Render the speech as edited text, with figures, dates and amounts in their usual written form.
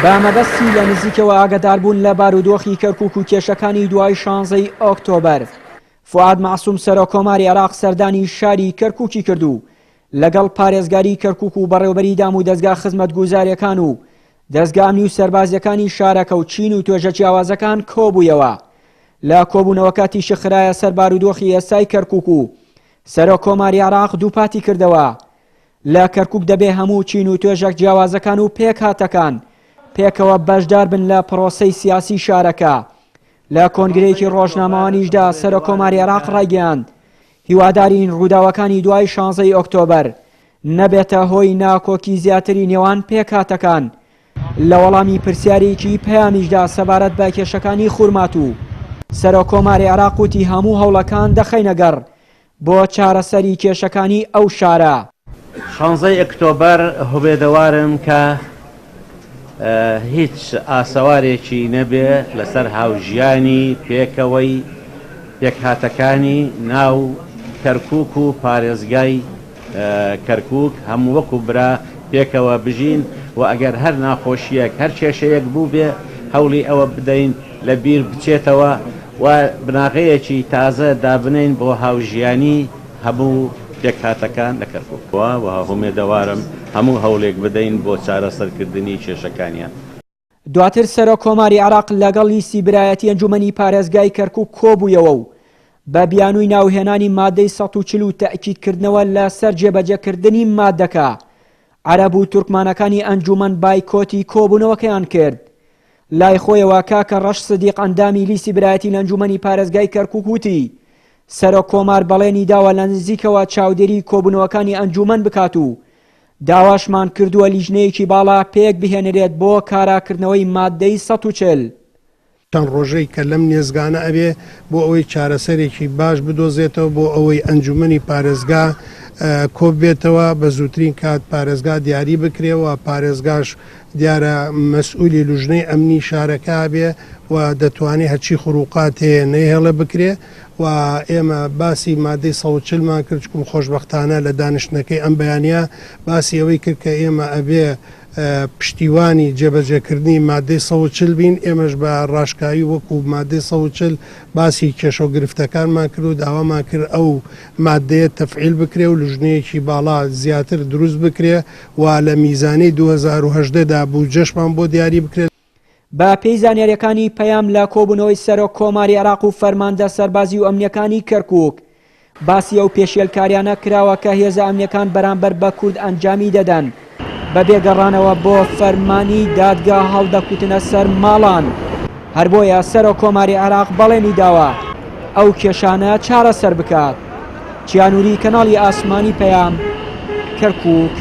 بە مەبەستی لە نزیکەوە ئاگاداربوون لە بارودۆخی کەرکووک و کێشەکانی دوای 16 ئۆکتۆبەر. فواد معسووم سەرۆکۆماری عێراق سەردانی شاری کەرکووکی کردو لەگەڵ پارێزگاری کەرکووک و بەڕێوەبەری دام و دەستگا خزمەتگوزاریەکان و دەستگا ئەمنی و سەربازیەکانی شارەکە و چین و توێژە جیاوازەکان کۆبوویەوە. لە کۆبوونەوەکاتی شخرایە سەر بارودۆخی ئێستای کەرکووک و سەرۆکۆماری عێراق دووپاتی کردەوە. لە کەرکووک دەبێ هەموو چین و توێژە جیاوازەکان و پێک هاتەکان پێکەوە بەشدار بن لە پرۆسەی سیاسی شارەکە. لە کۆنگرەیەکی ڕۆژنامەوانیشدا سەرۆکۆماری عێراق ڕایگەیاند هیوادارین ڕووداوەکانی دوای 16 ئۆکتۆبەر نەبێتە هۆی ناکۆکی زیاتری نێوان پێکهاتەکان. لە وەڵامی پرسیارێکی پەیامیشدا سەبارەت بە کێشەکانی خورمات و سەرۆکۆماری عێراق وتی هەموو هەوڵەکان دەخەینەگەڕ بۆ چارەسەری کێشەکانی ئەو شارە. 16 ئۆکتۆبەر هەبێدەوارم کە هیچ ئاسەوارێکی نەبێ لەسەر هاوژیانی پێکەوەی پێکهاتەکانی ناو کەرکووک و پارێزگای کەرکووک هەموو وەکو برا پێکەوە بژین و ئەگەر هەر ناخۆشیەک هەر کێشەیەک بوو بێ هەوڵی ئەوە بدەین لە بیر بچێتەوە و بناغەیەکی تازە دابنین بۆ هاوژیانی هەموو پێکهاتەکان لە کەرکووکەوە و هەمێدەوارم هەموو هەوڵێک بدەین بۆ چارەسەرکردنی کێشەکانیان. دواتر سەرۆکۆماری عێراق لەگەڵ لیستی برایەتی ئەنجومەنی پارێزگای کەرکووک کۆبوویەوە و بە بیانووی ناوهێنانی مادەی 140 و تەئکیدکردنەوە لەسەر جێبەجێکردنی مادەکە. عەرەب و تورکمانەکانی ئەنجومەن بایکۆتی کۆبوونەوەکەیان کرد. لای خۆیەوە کاکە ڕەش سدیق ئەندامی لیستی برایەتی لە ئەنجومەنی پارێزگای کەرکووک وتی سەرۆکۆمار بەڵێنی داوە لە نزیکەوە چاودێری کۆبوونەوەکانی ئەنجومەن بکات و داواشمان کردووە لیژنەیەکی باڵا پێک بهێنرێت بۆ کاراکردنەوەی مادەی 140. چەند ڕۆژەی کە لەم نێزگانە ئەبێ بۆ ئەوەی چارەسەرێکی باش بدۆزێتەوە بۆ ئەوەی ئەنجومەنی پارێزگا کۆب بێتەوە بە زووترین کات پارێزگا دیاری بکرێەوە پارێزگاش دیارە مەسئولی لوژنەی ئەمنی شارەکە بێ و دەتوانێت هەرچی خروقات هەیە نەیهێڵە بکرێ و ئێمە باسی مادەی 140مان کرد چکم خۆشبەختانە لە دانیشتنەکەی ئەم بەیانە باسی ئەوەی کرد کە ئێمە ئەبێ پشتیوانی جێبەجێکردنی مادەی 140 بین ئێمەش بە ڕاشکایی وەکو مادەی 140 باسی کێشە و گرفتەکانمان کرد و داوامان کرد ئەو مادەیە تەفعیل بکرێ و لوژنەیەکی باڵا زیاتر دروست بکرێ و لە میزانەی 2018دا بوجەشمان بۆ دیاری بکرێت. بە پێی زانیاریەکانی پەیام لە کۆبوونەوەی سەرۆکۆماری عێراق و فەرماندە سەربازی و ئەمنیەکانی کەرکووک باسی ئەو پێشێلکاریانە کراوە کە هێزە ئەمنیەکان بەرامبەر بە کورد ئەنجامی دەدەن بە بێگەڕانەوە بۆ فەرمانی دادگا هەڵدەکوتنە سەر ماڵان. هەر بۆیە سەرۆکۆماری عێراق بەڵێنی داوە ئەو کێشانە چارەسەر بکات. چیانووری کەناڵی ئاسمانی پەیام کەرکووک.